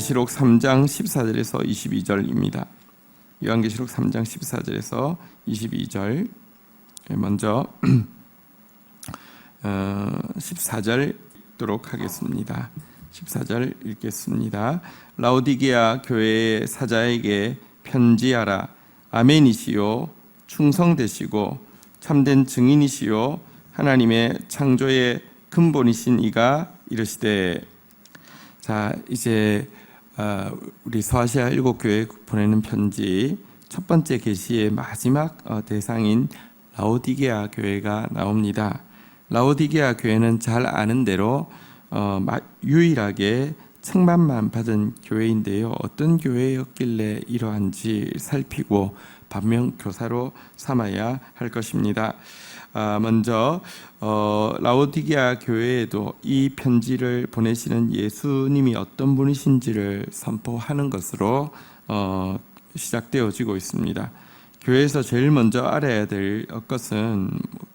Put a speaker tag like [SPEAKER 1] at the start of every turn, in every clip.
[SPEAKER 1] 요한계시록 3장 14절에서 22절입니다. 요한계시록 3장 14절에서 22절. 먼저 14절 읽도록 하겠습니다. 14절 읽겠습니다. 라오디게아 교회의 사자에게 편지하라. 아멘이시요 충성되시고 참된 증인이시요 하나님의 창조의 근본이신 이가 이르시되. 자, 이제 우리 서아시아 7교회에 보내는 편지 첫 번째 계시의 마지막 대상인 라오디게아 교회가 나옵니다. 라오디게아 교회는 잘 아는 대로 유일하게 책망만 받은 교회인데요. 어떤 교회였길래 이러한지 살피고 반면교사로 삼아야 할 것입니다. 먼저 라오디게아 교회에도 이 편지를 보내시는 예수님이 어떤 분이신지를 선포하는 것으로 시작되어지고 있습니다. 교회에서 제일 먼저 알아야 될 것은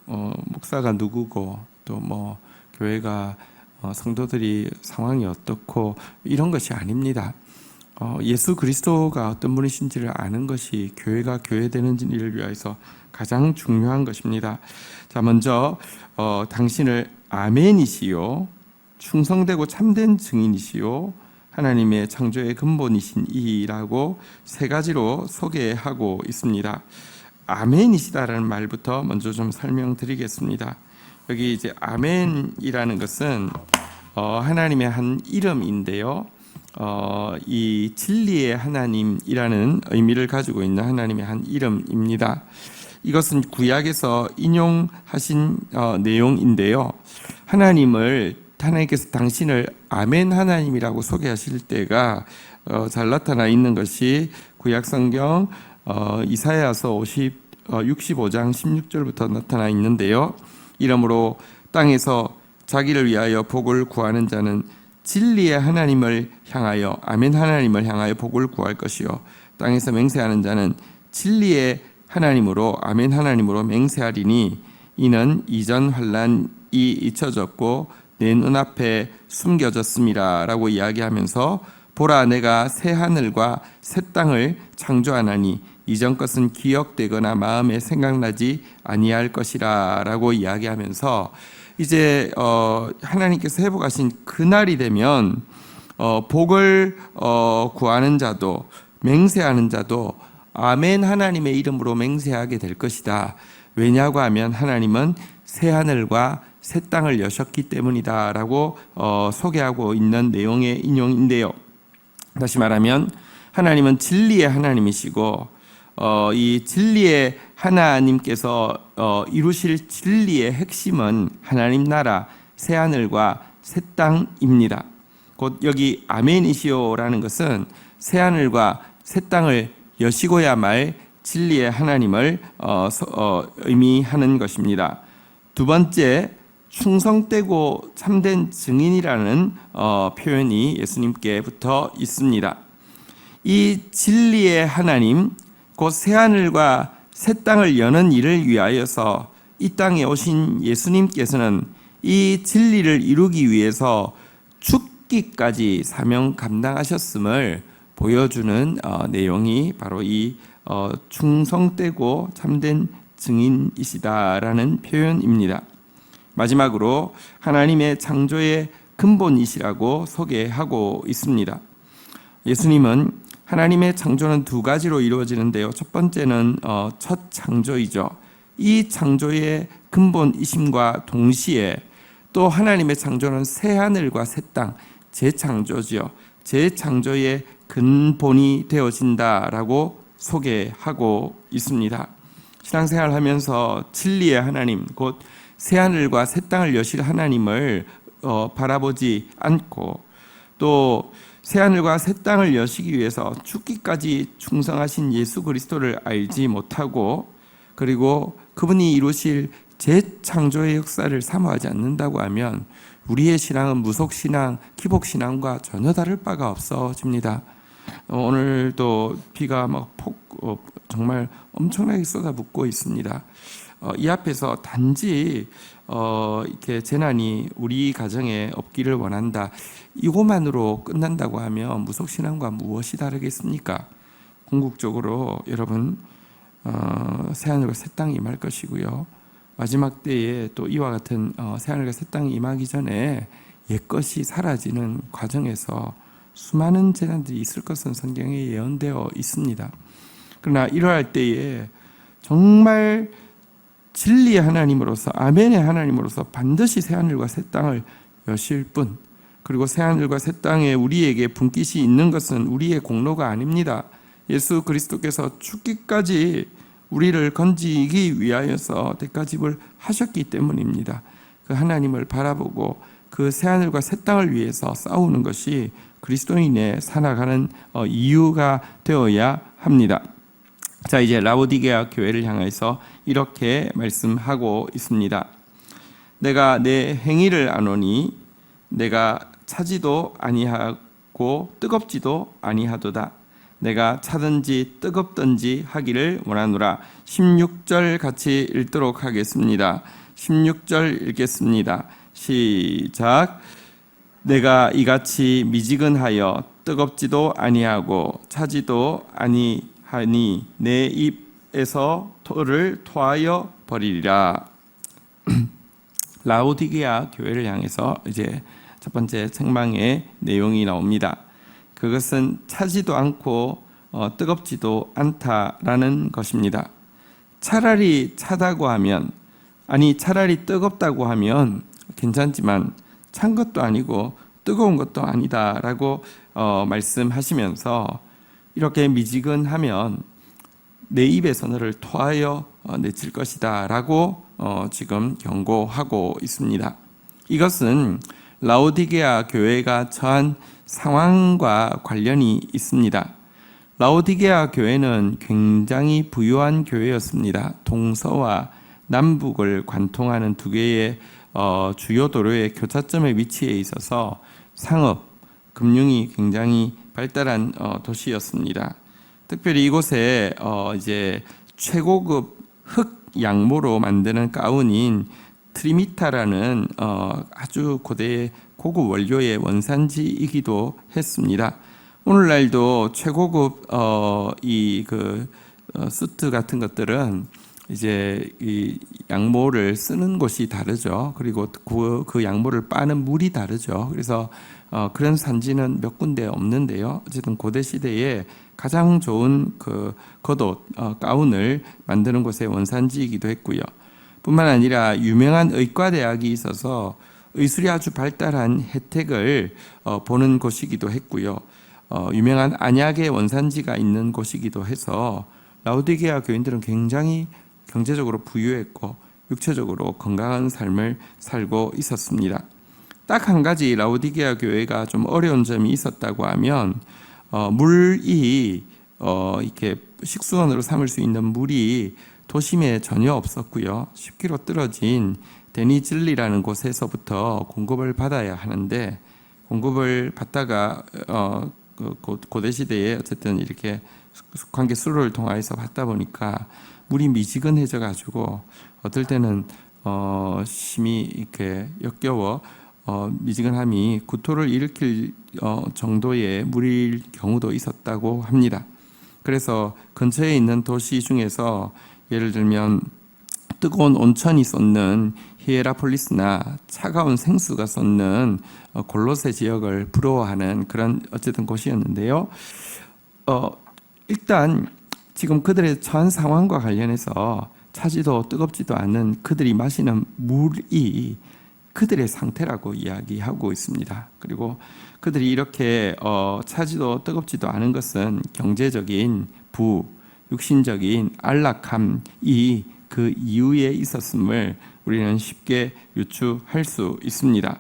[SPEAKER 1] 목사가 누구고 또 교회가 성도들이 상황이 어떻고 이런 것이 아닙니다. 예수 그리스도가 어떤 분이신지를 아는 것이 교회가 교회되는 일을 위해서 가장 중요한 것입니다. 자, 먼저 당신을 아멘이시요 충성되고 참된 증인이시요 하나님의 창조의 근본이신 이라고 세 가지로 소개하고 있습니다. 아멘이시다라는 말부터 먼저 좀 설명드리겠습니다. 여기 이제 아멘이라는 것은 하나님의 한 이름인데요. 이 진리의 하나님이라는 의미를 가지고 있는 하나님의 한 이름입니다. 이것은 구약에서 인용하신 내용인데요. 하나님께서 당신을 아멘 하나님이라고 소개하실 때가 잘 나타나 있는 것이 구약 성경 이사야서 65장 16절부터 나타나 있는데요. 이러므로 땅에서 자기를 위하여 복을 구하는 자는 진리의 하나님을 향하여 아멘 하나님을 향하여 복을 구할 것이요 땅에서 맹세하는 자는 진리의 하나님으로 아멘 하나님으로 맹세하리니 이는 이전 환난이 잊혀졌고 내 눈앞에 숨겨졌습니다 라고 이야기하면서 보라 내가 새 하늘과 새 땅을 창조하나니 이전 것은 기억되거나 마음에 생각나지 아니할 것이라 라고 이야기하면서 이제 하나님께서 회복하신 그날이 되면 복을 구하는 자도 맹세하는 자도 아멘 하나님의 이름으로 맹세하게 될 것이다. 왜냐고 하면 하나님은 새 하늘과 새 땅을 여셨기 때문이다 라고 소개하고 있는 내용의 인용인데요. 다시 말하면 하나님은 진리의 하나님이시고 이 진리의 하나님께서 이루실 진리의 핵심은 하나님 나라 새 하늘과 새 땅입니다. 곧 여기 아멘이시오라는 것은 새 하늘과 새 땅을 여시고야 말 진리의 하나님을 의미하는 것입니다. 두 번째, 충성되고 참된 증인이라는 표현이 예수님께 붙어 있습니다. 이 진리의 하나님, 곧 새하늘과 새 땅을 여는 일을 위하여서 이 땅에 오신 예수님께서는 이 진리를 이루기 위해서 죽기까지 사명 감당하셨음을 보여주는 내용이 바로 이 충성되고 참된 증인이시다라는 표현입니다. 마지막으로 하나님의 창조의 근본이시라고 소개하고 있습니다. 예수님은 하나님의 창조는 두 가지로 이루어지는데요. 첫 번째는 첫 창조이죠. 이 창조의 근본이심과 동시에 또 하나님의 창조는 새 하늘과 새 땅, 재창조지요. 재창조의 근본이 되어진다라고 소개하고 있습니다. 신앙생활을 하면서 진리의 하나님, 곧 새 하늘과 새 땅을 여실 하나님을 바라보지 않고 또 새 하늘과 새 땅을 여시기 위해서 죽기까지 충성하신 예수 그리스도를 알지 못하고 그리고 그분이 이루실 재창조의 역사를 사모하지 않는다고 하면 우리의 신앙은 무속신앙, 기복신앙과 전혀 다를 바가 없어집니다. 오늘도 비가 정말 엄청나게 쏟아붓고 있습니다. 이 앞에서 단지 이렇게 재난이 우리 가정에 없기를 원한다, 이것만으로 끝난다고 하면 무속신앙과 무엇이 다르겠습니까? 궁극적으로 여러분 새하늘과 새 땅이 임할 것이고요, 마지막 때에 또 이와 같은 새하늘과 새 땅이 임하기 전에 옛것이 사라지는 과정에서 수많은 재난들이 있을 것은 성경에 예언되어 있습니다. 그러나 이러할 때에 정말 진리의 하나님으로서, 아멘의 하나님으로서 반드시 새하늘과 새 땅을 여실 분, 그리고 새하늘과 새 땅에 우리에게 분깃이 있는 것은 우리의 공로가 아닙니다. 예수 그리스도께서 죽기까지 우리를 건지기 위하여서 대가집을 하셨기 때문입니다. 그 하나님을 바라보고 그 새하늘과 새 땅을 위해서 싸우는 것이 그리스도인의 살아가는 이유가 되어야 합니다. 자, 이제 라오디게아 교회를 향해서 이렇게 말씀하고 있습니다. 내가 내 행위를 아노니 내가 차지도 아니하고 뜨겁지도 아니하도다. 내가 차든지 뜨겁든지 하기를 원하노라. 16절 같이 읽도록 하겠습니다. 16절 읽겠습니다. 시작. 내가 이같이 미지근하여 뜨겁지도 아니하고 차지도 아니하니 내 입에서 토를 토하여 버리리라. 라오디게아 교회를 향해서 이제 첫 번째 책망의 내용이 나옵니다. 그것은 차지도 않고 뜨겁지도 않다라는 것입니다. 차라리 차다고 하면, 아니 차라리 뜨겁다고 하면 괜찮지만 찬 것도 아니고 뜨거운 것도 아니다라고 말씀하시면서 이렇게 미지근하면 내 입에서 너를 토하여 내칠 것이다 라고 지금 경고하고 있습니다. 이것은 라오디게아 교회가 처한 상황과 관련이 있습니다. 라오디게아 교회는 굉장히 부유한 교회였습니다. 동서와 남북을 관통하는 두 개의 주요 도로의 교차점에 위치해 있어서 상업, 금융이 굉장히 발달한 도시였습니다. 특별히 이곳에 이제 최고급 흑 양모로 만드는 가운인 트리미타라는 아주 고대의 고급 원료의 원산지이기도 했습니다. 오늘날도 최고급 수트 같은 것들은 이제 이 양모를 쓰는 곳이 다르죠. 그리고 그 양모를 빠는 물이 다르죠. 그래서 그런 산지는 몇 군데 없는데요. 어쨌든 고대 시대에 가장 좋은 그 겉옷, 가운을 만드는 곳의 원산지이기도 했고요. 뿐만 아니라 유명한 의과대학이 있어서 의술이 아주 발달한 혜택을 보는 곳이기도 했고요. 유명한 안약의 원산지가 있는 곳이기도 해서 라오디게아 교인들은 굉장히 경제적으로 부유했고 육체적으로 건강한 삶을 살고 있었습니다. 딱 한 가지 라오디게아 교회가 좀 어려운 점이 있었다고 하면 물이 이렇게 식수원으로 삼을 수 있는 물이 도심에 전혀 없었고요. 10km 떨어진 데니즐리라는 곳에서부터 공급을 받아야 하는데, 공급을 받다가 고대 시대에 어쨌든 이렇게 관계 수로를 통해서 받다 보니까 물이 미지근해져 가지고 어떨 때는 심히 이렇게 역겨워 미지근함이 구토를 일으킬 정도의 물일 경우도 있었다고 합니다. 그래서 근처에 있는 도시 중에서 예를 들면 뜨거운 온천이 솟는 히에라폴리스나 차가운 생수가 솟는 골로새 지역을 부러워하는 그런 어쨌든 곳이었는데요. 일단 지금 그들의 처한 상황과 관련해서 차지도 뜨겁지도 않은 그들이 마시는 물이 그들의 상태라고 이야기하고 있습니다. 그리고 그들이 이렇게 차지도 뜨겁지도 않은 것은 경제적인 부, 육신적인 안락함이 그 이유에 있었음을 우리는 쉽게 유추할 수 있습니다.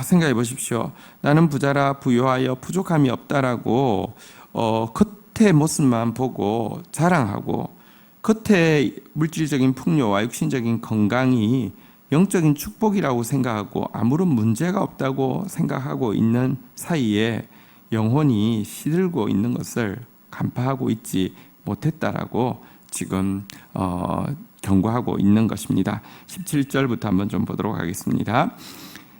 [SPEAKER 1] 생각해 보십시오. 나는 부자라 부유하여 부족함이 없다라고 겉의 모습만 보고 자랑하고 겉의 물질적인 풍요와 육신적인 건강이 영적인 축복이라고 생각하고 아무런 문제가 없다고 생각하고 있는 사이에 영혼이 시들고 있는 것을 간파하고 있지 못했다라고 지금 경고하고 있는 것입니다. 17절부터 한번 좀 보도록 하겠습니다.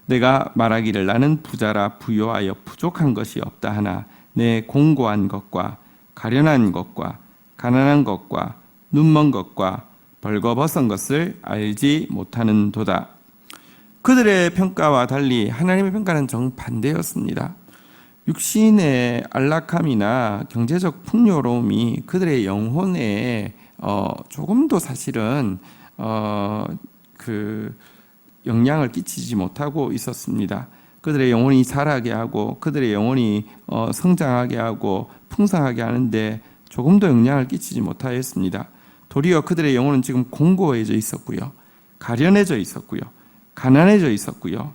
[SPEAKER 1] 내가 말하기를 나는 부자라 부요하여 부족한 것이 없다 하나 내 공고한 것과 가련한 것과 가난한 것과 눈먼 것과 벌거벗은 것을 알지 못하는도다. 그들의 평가와 달리 하나님의 평가는 정반대였습니다. 육신의 안락함이나 경제적 풍요로움이 그들의 영혼에 조금도 사실은 그 영향을 끼치지 못하고 있었습니다. 그들의 영혼이 자라게 하고 그들의 영혼이 성장하게 하고 풍성하게 하는데 조금도 영향을 끼치지 못하였습니다. 도리어 그들의 영혼은 지금 공고해져 있었고요, 가련해져 있었고요, 가난해져 있었고요.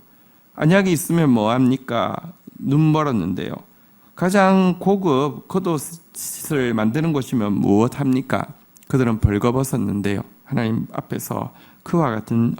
[SPEAKER 1] 안약이 있으면 뭐합니까? 눈 멀었는데요. 가장 고급 겉옷을 만드는 곳이면 무엇합니까? 그들은 벌거벗었는데요. 하나님 앞에서 그와 같은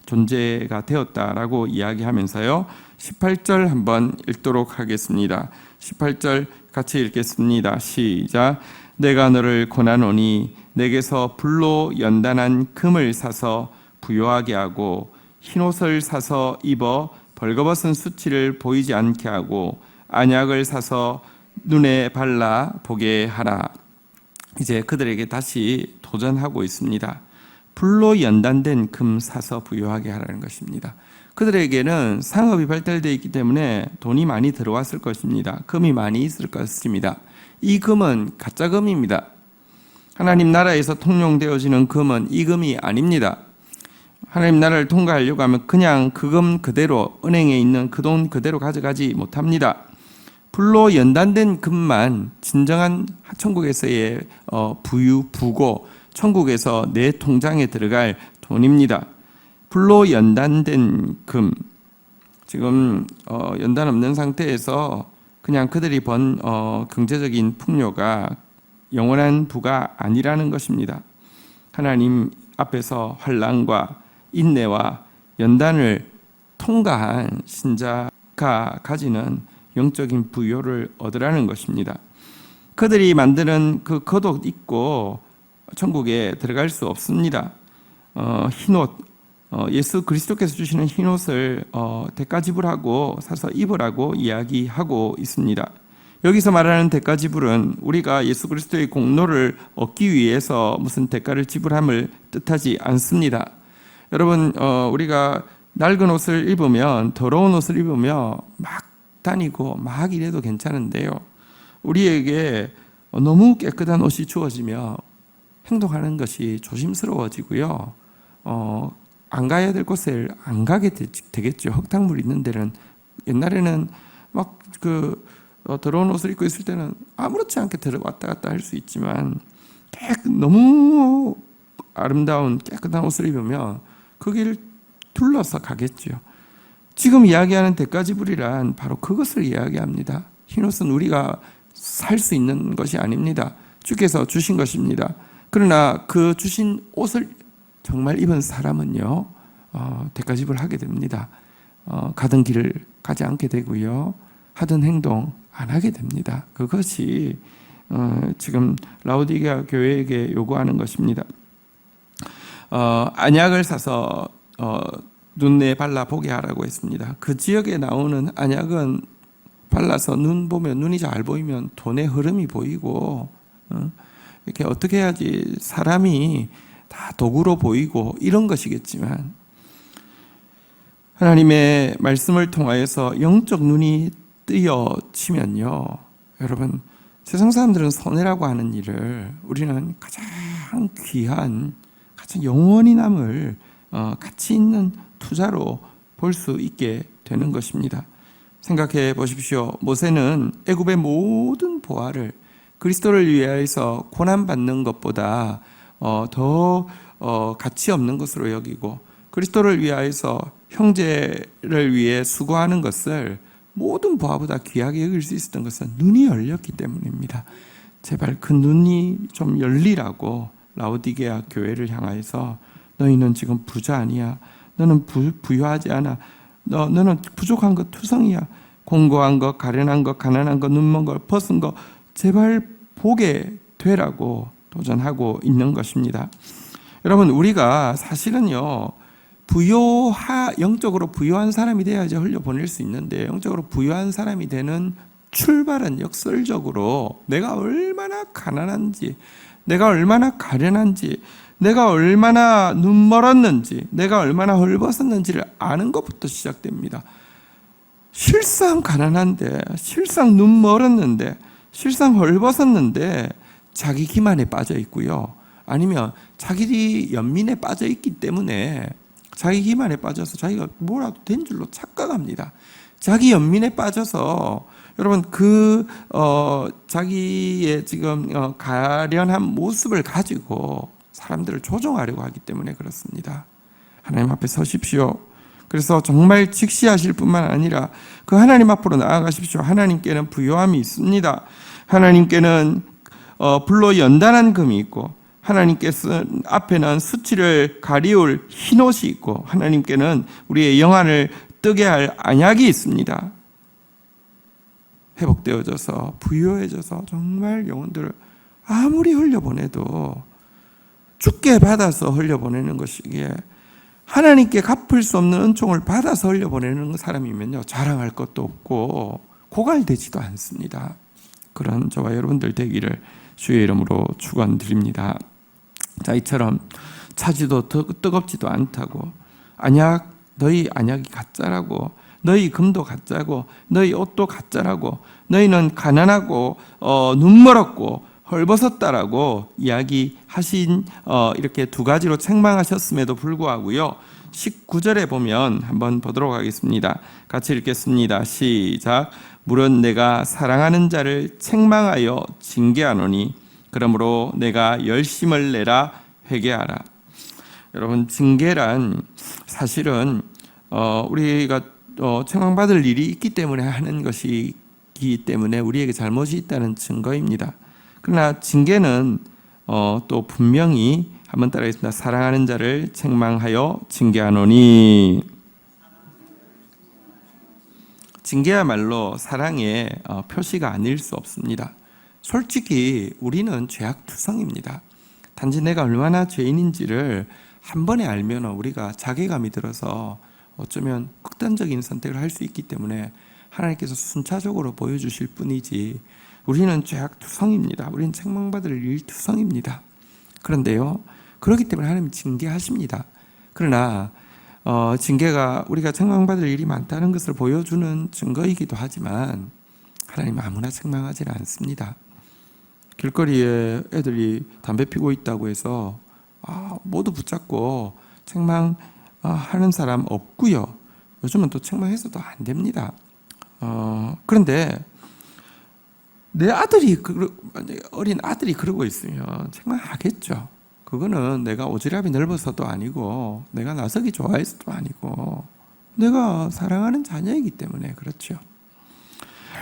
[SPEAKER 1] 존재가 되었다라고 이야기하면서요. 18절 한번 읽도록 하겠습니다. 18절 같이 읽겠습니다. 시작. 내가 너를 권하노니 내게서 불로 연단한 금을 사서 부요하게 하고 흰옷을 사서 입어 벌거벗은 수치를 보이지 않게 하고 안약을 사서 눈에 발라 보게 하라. 이제 그들에게 다시 도전하고 있습니다. 불로 연단된 금 사서 부요하게 하라는 것입니다. 그들에게는 상업이 발달되어 있기 때문에 돈이 많이 들어왔을 것입니다. 금이 많이 있을 것입니다. 이 금은 가짜 금입니다. 하나님 나라에서 통용되어지는 금은 이 금이 아닙니다. 하나님 나라를 통과하려고 하면 그냥 그 금 그대로, 은행에 있는 그 돈 그대로 가져가지 못합니다. 불로 연단된 금만 진정한 천국에서의 부고 천국에서 내 통장에 들어갈 돈입니다. 불로 연단된 금, 지금 연단 없는 상태에서 그냥 그들이 번 경제적인 풍요가 영원한 부가 아니라는 것입니다. 하나님 앞에서 환난과 인내와 연단을 통과한 신자가 가지는 영적인 부요를 얻으라는 것입니다. 그들이 만드는 그 겉옷 입고 천국에 들어갈 수 없습니다. 흰옷, 예수 그리스도께서 주시는 흰옷을 대가 지불하고 사서 입으라고 이야기하고 있습니다. 여기서 말하는 대가 지불은 우리가 예수 그리스도의 공로를 얻기 위해서 무슨 대가를 지불함을 뜻하지 않습니다. 여러분, 우리가 낡은 옷을 입으면, 더러운 옷을 입으면 막 다니고 막 이래도 괜찮은데요, 우리에게 너무 깨끗한 옷이 주어지며 행동하는 것이 조심스러워지고요, 안 가야 될 곳을 안 가게 되겠죠. 흙탕물 있는 데는, 옛날에는 막 더러운 옷을 입고 있을 때는 아무렇지 않게 들어왔다 갔다 할 수 있지만 너무 아름다운 깨끗한 옷을 입으면 그 길 둘러서 가겠죠. 지금 이야기하는 대가 지불이란 바로 그것을 이야기합니다. 흰옷은 우리가 살 수 있는 것이 아닙니다. 주께서 주신 것입니다. 그러나 그 주신 옷을 정말 입은 사람은요, 대가 지불하게 됩니다. 가던 길을 가지 않게 되고요, 하던 행동 안 하게 됩니다. 그것이 지금 라오디게아 교회에게 요구하는 것입니다. 안약을 사서 눈에 발라 보게 하라고 했습니다. 그 지역에 나오는 안약은 발라서 눈 보면, 눈이 잘 보이면 돈의 흐름이 보이고, 이렇게 어떻게 해야지 사람이 다 도구로 보이고 이런 것이겠지만, 하나님의 말씀을 통하여서 영적 눈이 뜨여지면요, 여러분, 세상 사람들은 손해라고 하는 일을 우리는 가장 귀한, 가장 영원히 남을 가치 있는 투자로 볼 수 있게 되는 것입니다. 생각해 보십시오. 모세는 애굽의 모든 보화를 그리스도를 위하여서 고난받는 것보다 더 가치 없는 것으로 여기고, 그리스도를 위하여서 형제를 위해 수고하는 것을 모든 보화보다 귀하게 여길 수 있었던 것은 눈이 열렸기 때문입니다. 제발 그 눈이 좀 열리라고 라오디게아 교회를 향하여서, 너희는 지금 부자 아니야, 너는 부유하지 않아, 너는 부족한 것 투성이야, 공고한 것, 가련한 것, 가난한 것, 눈먼 것, 벗은 것 제발 보게 되라고 도전하고 있는 것입니다. 여러분, 우리가 사실은요, 영적으로 부유한 사람이 돼야지 흘려보낼 수 있는데, 영적으로 부유한 사람이 되는 출발은 역설적으로 내가 얼마나 가난한지, 내가 얼마나 가련한지, 내가 얼마나 눈멀었는지, 내가 얼마나 헐벗었는지를 아는 것부터 시작됩니다. 실상 가난한데, 실상 눈멀었는데, 실상 헐벗었는데 자기 기만에 빠져 있고요. 아니면 자기 연민에 빠져 있기 때문에 자기 기만에 빠져서 자기가 뭐라도 된 줄로 착각합니다. 자기 연민에 빠져서 여러분 자기의 지금 가련한 모습을 가지고 사람들을 조종하려고 하기 때문에 그렇습니다. 하나님 앞에 서십시오. 그래서 정말 직시하실 뿐만 아니라 그 하나님 앞으로 나아가십시오. 하나님께는 부요함이 있습니다. 하나님께는 불로 연단한 금이 있고, 하나님께서 앞에는 수치를 가리울 흰옷이 있고, 하나님께는 우리의 영안을 뜨게 할 안약이 있습니다. 회복되어져서 부유해져서 정말 영혼들을 아무리 흘려보내도 죽게 받아서 흘려보내는 것이기에, 하나님께 갚을 수 없는 은총을 받아서 흘려보내는 사람이면요, 자랑할 것도 없고 고갈되지도 않습니다. 그런 저와 여러분들 되기를 주의 이름으로 축원드립니다. 자, 이처럼 차지도 뜨겁지도 않다고, 너희 안약이 가짜라고, 너희 금도 가짜고, 너희 옷도 가짜라고, 너희는 가난하고 눈멀었고 헐벗었다라고 이야기하신 이렇게 두 가지로 책망하셨음에도 불구하고요, 19절에 보면 한번 보도록 하겠습니다. 같이 읽겠습니다. 시작. 물은 내가 사랑하는 자를 책망하여 징계하노니 그러므로 내가 열심을 내라 회개하라. 여러분, 징계란 사실은 우리가 책망받을 일이 있기 때문에 하는 것이기 때문에 우리에게 잘못이 있다는 증거입니다. 그러나 징계는 또 분명히 한번 따라하겠습니다. 사랑하는 자를 책망하여 징계하노니. 징계야말로 사랑의 표시가 아닐 수 없습니다. 솔직히 우리는 죄악투성입니다. 단지 내가 얼마나 죄인인지를 한 번에 알면 우리가 자괴감이 들어서 어쩌면 극단적인 선택을 할 수 있기 때문에 하나님께서 순차적으로 보여주실 뿐이지, 우리는 죄악투성입니다. 우리는 책망받을 일투성입니다. 그런데요, 그렇기 때문에 하나님은 징계하십니다. 그러나 징계가 우리가 책망받을 일이 많다는 것을 보여주는 증거이기도 하지만 하나님은 아무나 책망하지는 않습니다. 길거리에 애들이 담배 피고 있다고 해서 모두 붙잡고 책망하는 사람 없고요. 요즘은 또 책망해서도 안 됩니다. 그런데 내 아들이, 어린 아들이 그러고 있으면 책망하겠죠. 그거는 내가 오지랖이 넓어서도 아니고, 내가 나서기 좋아해서도 아니고, 내가 사랑하는 자녀이기 때문에 그렇죠.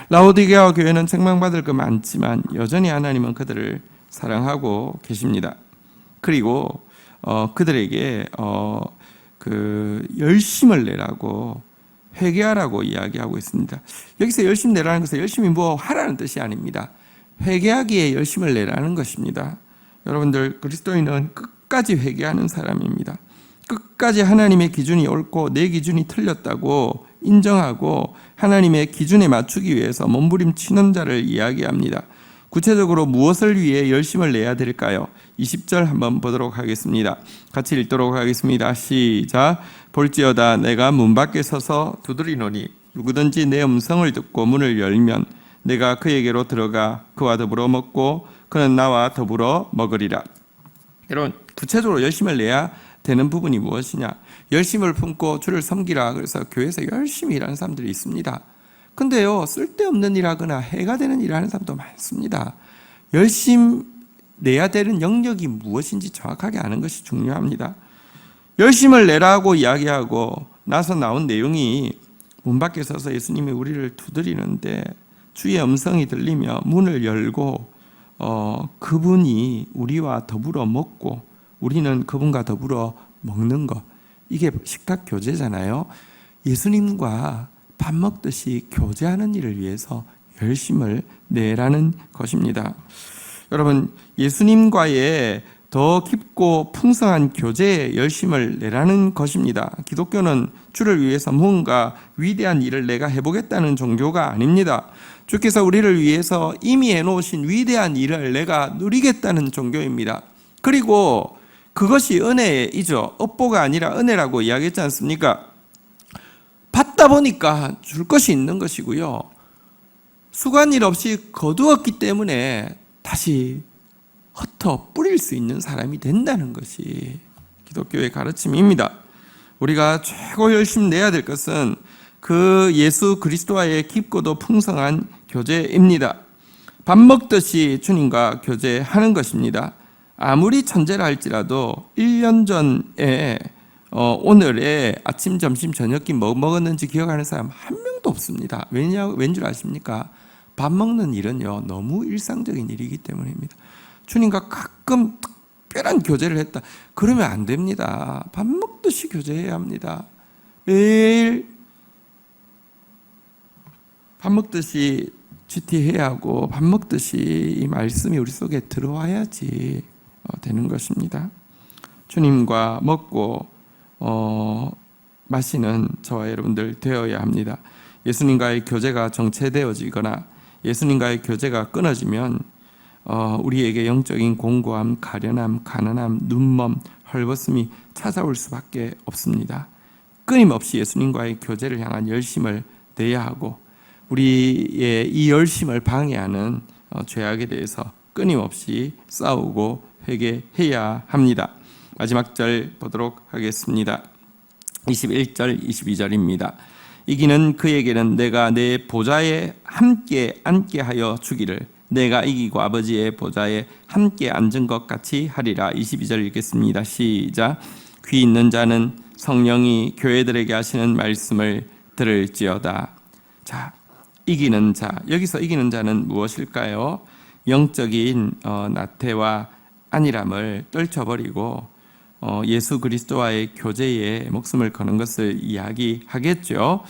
[SPEAKER 1] 라오디게아 교회는 책망받을 것 많지만 여전히 하나님은 그들을 사랑하고 계십니다. 그리고 그들에게 열심을 내라고, 회개하라고 이야기하고 있습니다. 여기서 열심 내라는 것은 열심히 뭐 하라는 뜻이 아닙니다. 회개하기에 열심을 내라는 것입니다. 여러분들, 그리스도인은 끝까지 회개하는 사람입니다. 끝까지 하나님의 기준이 옳고 내 기준이 틀렸다고 인정하고 하나님의 기준에 맞추기 위해서 몸부림치는 자를 이야기합니다. 구체적으로 무엇을 위해 열심을 내야 될까요? 20절 한번 보도록 하겠습니다. 같이 읽도록 하겠습니다. 시작. 볼지어다 내가 문 밖에 서서 두드리노니 누구든지 내 음성을 듣고 문을 열면 내가 그에게로 들어가 그와 더불어 먹고 그는 나와 더불어 먹으리라. 여러분, 구체적으로 열심을 내야 되는 부분이 무엇이냐? 열심을 품고 주를 섬기라. 그래서 교회에서 열심히 일하는 사람들이 있습니다. 근데요, 쓸데없는 일하거나 해가 되는 일을 하는 사람도 많습니다. 열심 내야 되는 영역이 무엇인지 정확하게 아는 것이 중요합니다. 열심을 내라고 이야기하고 나서 나온 내용이 문 밖에 서서 예수님이 우리를 두드리는데 주의 음성이 들리며 문을 열고 그분이 우리와 더불어 먹고 우리는 그분과 더불어 먹는 것, 이게 식탁 교제잖아요. 예수님과 밥 먹듯이 교제하는 일을 위해서 열심을 내라는 것입니다. 여러분, 예수님과의 더 깊고 풍성한 교제에 열심을 내라는 것입니다. 기독교는 주를 위해서 뭔가 위대한 일을 내가 해보겠다는 종교가 아닙니다. 주께서 우리를 위해서 이미 해놓으신 위대한 일을 내가 누리겠다는 종교입니다. 그리고 그것이 은혜이죠. 업보가 아니라 은혜라고 이야기했지 않습니까? 받다 보니까 줄 것이 있는 것이고요. 수고한 일 없이 거두었기 때문에 다시 흩어 뿌릴 수 있는 사람이 된다는 것이 기독교의 가르침입니다. 우리가 최고 열심히 내야 될 것은 그 예수 그리스도와의 깊고도 풍성한 교제입니다. 밥 먹듯이 주님과 교제하는 것입니다. 아무리 천재라 할지라도 1년 전에 오늘의 아침, 점심, 저녁이 뭐 먹었는지 기억하는 사람 한 명도 없습니다. 왠 줄 아십니까? 밥 먹는 일은요, 너무 일상적인 일이기 때문입니다. 주님과 가끔 특별한 교제를 했다. 그러면 안 됩니다. 밥 먹듯이 교제해야 합니다. 매일 밥 먹듯이 GT해야 하고 밥 먹듯이 이 말씀이 우리 속에 들어와야지 되는 것입니다. 주님과 먹고 마시는 저와 여러분들 되어야 합니다. 예수님과의 교제가 정체되어지거나 예수님과의 교제가 끊어지면 우리에게 영적인 공고함, 가련함, 가난함, 눈먼, 헐벗음이 찾아올 수밖에 없습니다. 끊임없이 예수님과의 교제를 향한 열심을 내야 하고 우리의 이 열심을 방해하는 죄악에 대해서 끊임없이 싸우고 회개해야 합니다. 마지막 절 보도록 하겠습니다. 21절, 22절입니다. 이기는 그에게는 내가 내 보좌에 함께 앉게 하여 주기를 내가 이기고 아버지의 보좌에 함께 앉은 것 같이 하리라. 22절 읽겠습니다. 시작. 귀 있는 자는 성령이 교회들에게 하시는 말씀을 들을지어다. 자, 이기는 자, 여기서 이기는 자는 무엇일까요? 영적인 나태와 안일함을 떨쳐버리고 예수 그리스도와의 교제에 목숨을 거는 것을 이야기하겠죠.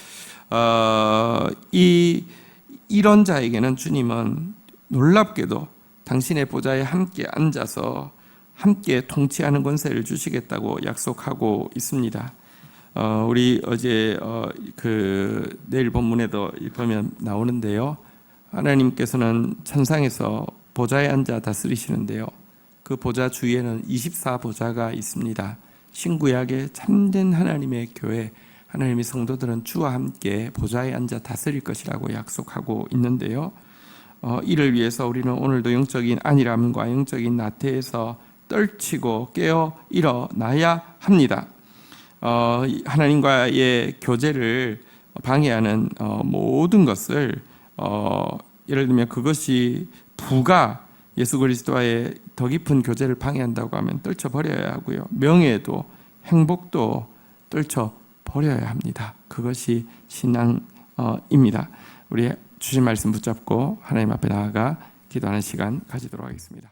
[SPEAKER 1] 이런 자에게는 주님은 놀랍게도 당신의 보좌에 함께 앉아서 함께 통치하는 권세를 주시겠다고 약속하고 있습니다. 우리 어제 내일 본문에도 보면 나오는데요. 하나님께서는 천상에서 보좌에 앉아 다스리시는데요. 그 보좌 주위에는 24보좌가 있습니다. 신구약의 참된 하나님의 교회, 하나님의 성도들은 주와 함께 보좌에 앉아 다스릴 것이라고 약속하고 있는데요. 이를 위해서 우리는 오늘도 영적인 안일함과 영적인 나태에서 떨치고 깨어 일어나야 합니다. 하나님과의 교제를 방해하는 모든 것을 예를 들면 그것이 부가 예수 그리스도와의 더 깊은 교제를 방해한다고 하면 떨쳐버려야 하고요. 명예도 행복도 떨쳐버려야 합니다. 그것이 신앙입니다. 우리 주신 말씀 붙잡고 하나님 앞에 나아가 기도하는 시간 가지도록 하겠습니다.